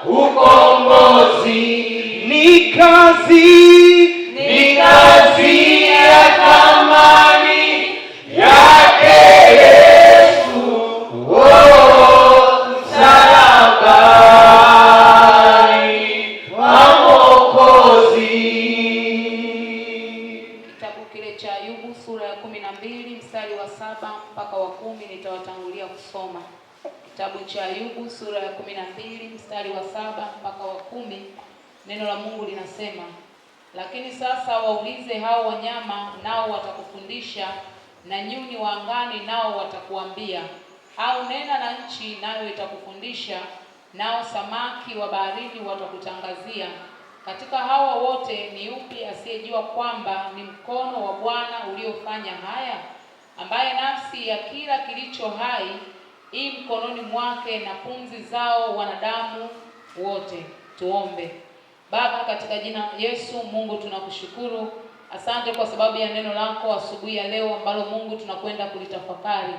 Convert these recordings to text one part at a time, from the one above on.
Ukombozi ni kazi ya thamani yake Yesu, msalabani wa Mwokozi. Kitabu kile cha Ayubu sura ya 12 mstari wa 7 mpaka wa 10 nitawatangulia kusoma. Kitabu cha Ayubu sura ya 12 mstari wa 7 mpaka wa 10, neno la Mungu linasema: lakini sasa waulize hao wanyama, nao watakufundisha, na nyuni wa angani, nao watakuambia. Au nena na nchi, nayo itakufundisha, nao samaki wa baharini watakutangazia. Katika hawa wote ni yupi asiyejua kwamba ni mkono wa Bwana uliofanya haya, ambaye nafsi ya kila kilicho hai i mkononi mwake, na pumzi zao wanadamu wote? Tuombe. Baba, katika jina la Yesu, Mungu tunakushukuru. Asante kwa sababu ya neno lako asubuhi ya leo ambalo Mungu tunakwenda kulitafakari.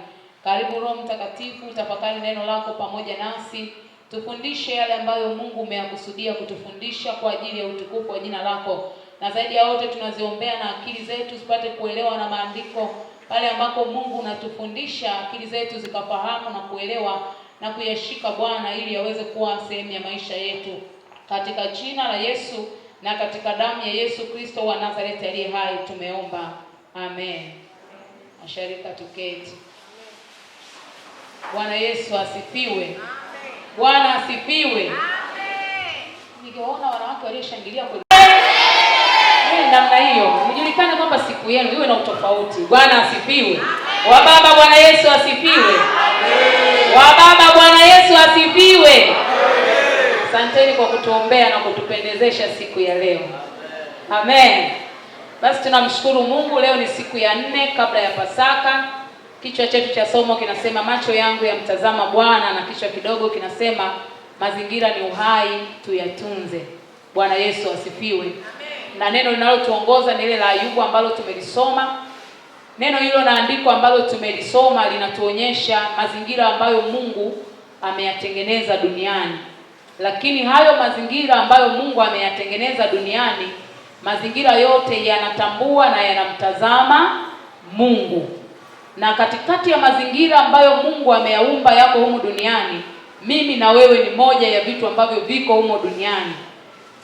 Karibu Roho Mtakatifu, tafakari neno lako pamoja nasi. Tufundishe yale ambayo Mungu umeyakusudia kutufundisha kwa ajili ya utukufu wa jina lako. Na zaidi ya wote tunaziombea na akili zetu zipate kuelewa na maandiko. Pale ambako Mungu unatufundisha, akili zetu zikafahamu na kuelewa na kuyashika Bwana, ili yaweze kuwa sehemu ya maisha yetu. Katika jina la Yesu na katika damu ya Yesu Kristo wa Nazareti aliye hai tumeomba. Amen. Masharika tuketi. Bwana Yesu asifiwe. Bwana asifiwe. Amen. Nikiwaona wanawake walioshangilia kwa namna hiyo, mjulikane kwamba siku yenu iwe na utofauti. Bwana asifiwe. Wababa, Bwana Yesu asifiwe. Wababa, Bwana Yesu asifiwe. Asanteni kwa kutuombea na kutupendezesha siku ya leo. Amen. Basi tunamshukuru Mungu. Leo ni siku ya 4 kabla ya Pasaka. Kichwa chetu cha somo kinasema macho yangu yamtazama Bwana, na kichwa kidogo kinasema mazingira ni uhai, tuyatunze. Bwana Yesu asifiwe. Na neno linalotuongoza ni ile la Ayubu ambalo tumelisoma. Neno hilo na andiko ambalo tumelisoma linatuonyesha mazingira ambayo Mungu ameyatengeneza duniani. Lakini hayo mazingira ambayo Mungu ameyatengeneza duniani, mazingira yote yanatambua na yanamtazama Mungu. Na katikati ya mazingira ambayo Mungu ameyaumba yako humu duniani, mimi na wewe ni moja ya vitu ambavyo viko humu duniani.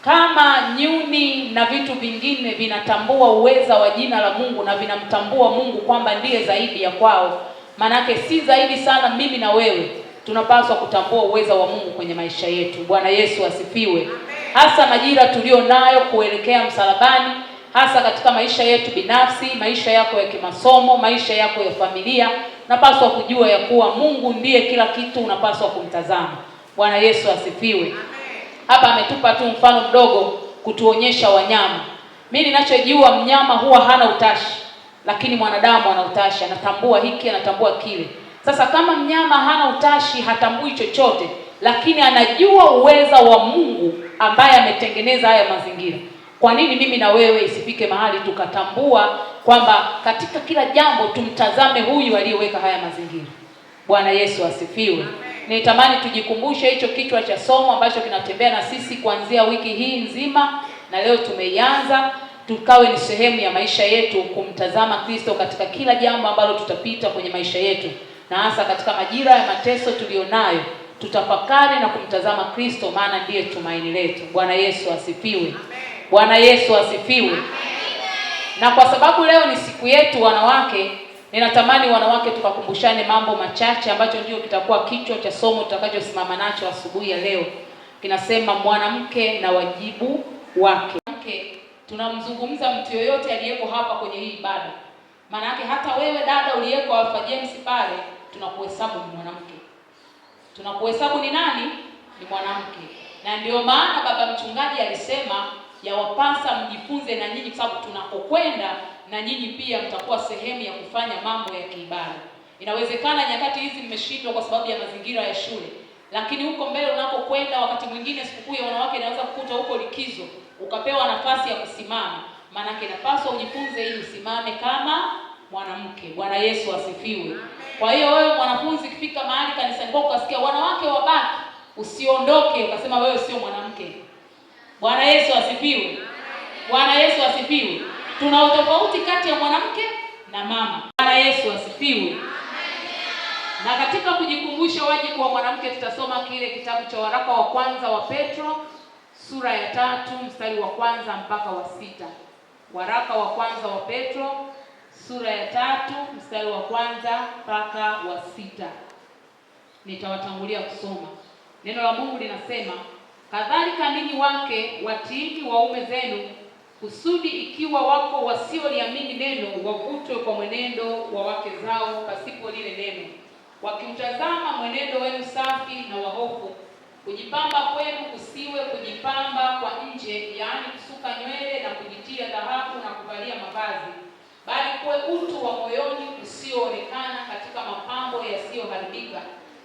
Kama nyuni na vitu vingine vinatambua uweza wa jina la Mungu na vinamtambua Mungu kwamba ndiye zaidi ya kwao, manake si zaidi sana mimi na wewe tunapaswa kutambua uweza wa Mungu kwenye maisha yetu. Bwana Yesu asifiwe. Hasa majira tulio nayo kuelekea msalabani, hasa katika maisha yetu binafsi, maisha yako ya kimasomo, maisha yako ya familia, unapaswa kujua ya kuwa Mungu ndiye kila kitu, unapaswa kumtazama. Bwana Yesu asifiwe. Hapa ametupa tu mfano mdogo kutuonyesha wanyama. Mimi ninachojua, mnyama huwa hana utashi, lakini mwanadamu ana utashi, anatambua hiki, anatambua kile. Sasa kama mnyama hana utashi, hatambui chochote, lakini anajua uweza wa Mungu ambaye ametengeneza haya mazingira, kwa nini mimi na wewe isifike mahali tukatambua kwamba katika kila jambo tumtazame huyu aliyeweka haya mazingira? Bwana Yesu asifiwe. Nitamani tujikumbushe hicho kichwa cha somo ambacho kinatembea na sisi kuanzia wiki hii nzima, na leo tumeianza, tukawe ni sehemu ya maisha yetu kumtazama Kristo katika kila jambo ambalo tutapita kwenye maisha yetu, na hasa katika majira ya mateso tulionayo tutafakari na kumtazama Kristo, maana ndiye tumaini letu. Bwana Yesu asifiwe. Bwana Yesu asifiwe. Na kwa sababu leo ni siku yetu wanawake, ninatamani wanawake tukakumbushane mambo machache ambacho ndio kitakuwa kichwa cha somo tutakachosimama nacho asubuhi ya leo. Kinasema mwanamke na wajibu wake. Tunamzungumza mtu yoyote aliyeko hapa kwenye hii ibada. Maana yake hata wewe dada uliyeko Alpha James pale, tunakuhesabu ni mwanamke. Tunakuhesabu ni nani? Ni mwanamke. Na ndio maana baba mchungaji alisema yawapasa mjifunze na nyinyi, kwa sababu tunapokwenda na nyinyi pia mtakuwa sehemu ya kufanya mambo ya kiibada. Inawezekana nyakati hizi mmeshindwa kwa sababu ya mazingira ya shule, lakini huko mbele unapokwenda, wakati mwingine sikukuu ya wanawake inaweza kukuta huko likizo, ukapewa nafasi ya kusimama. Maana yake inapaswa ujifunze ili usimame kama mwanamke. Bwana Yesu asifiwe. Kwa hiyo wewe mwanafunzi, ukifika mahali kanisani kwako ukasikia wanawake wabaki, Usiondoke ukasema wewe sio mwanamke. Bwana Yesu asifiwe. Bwana Yesu asifiwe. Tuna utofauti kati ya mwanamke na mama. Bwana Yesu asifiwe. Na katika kujikumbusha wajibu wa mwanamke tutasoma kile kitabu cha waraka wa kwanza wa Petro sura ya 3 mstari wa kwanza mpaka wa 6. Waraka wa kwanza wa Petro sura ya 3 mstari wa kwanza mpaka wa 6. Nitawatangulia kusoma. Neno la Mungu linasema, kadhalika ninyi wake watiini waume zenu, kusudi ikiwa wako wasioliamini neno wavutwe kwa mwenendo wa wake zao pasipo lile neno, wakiutazama mwenendo wenu safi na wa hofu. Kujipamba kwenu kusiwe kujipamba kwa nje, yaani kusuka nywele na kujitia dhahabu na kuvalia mavazi, bali kuwe utu wa moyoni usioonekana katika mapambo yasiyoharibika,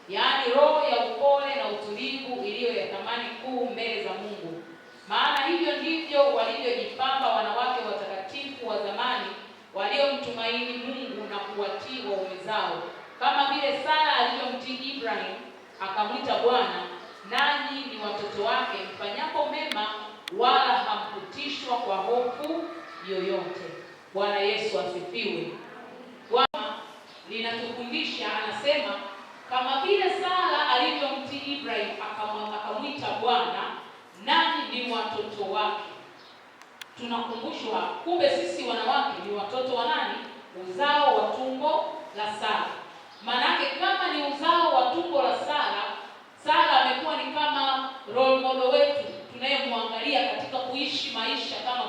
yaani roho ya upole na utulivu iliyo ya thamani kuu mbele za Mungu. Maana hivyo ndivyo walivyojipamba wanawake watakatifu wa zamani waliomtumaini Mungu na kuwatii waume zao, kama vile Sara alivyomtii Ibrahim akamwita Bwana. Nanyi ni watoto wake mfanyapo mema, wala hamkutishwa kwa hofu yoyote. Bwana Yesu asifiwe. Bwana linatufundisha, anasema kama vile Sara alivyomtii Ibrahim akamwita Bwana, nanyi ni watoto wake. Tunakumbushwa kumbe sisi wanawake ni watoto wa nani? Uzao wa tumbo la Sara. Manake kama ni uzao wa tumbo la Sara, Sara amekuwa ni kama role model wetu tunayemwangalia katika kuishi maisha kama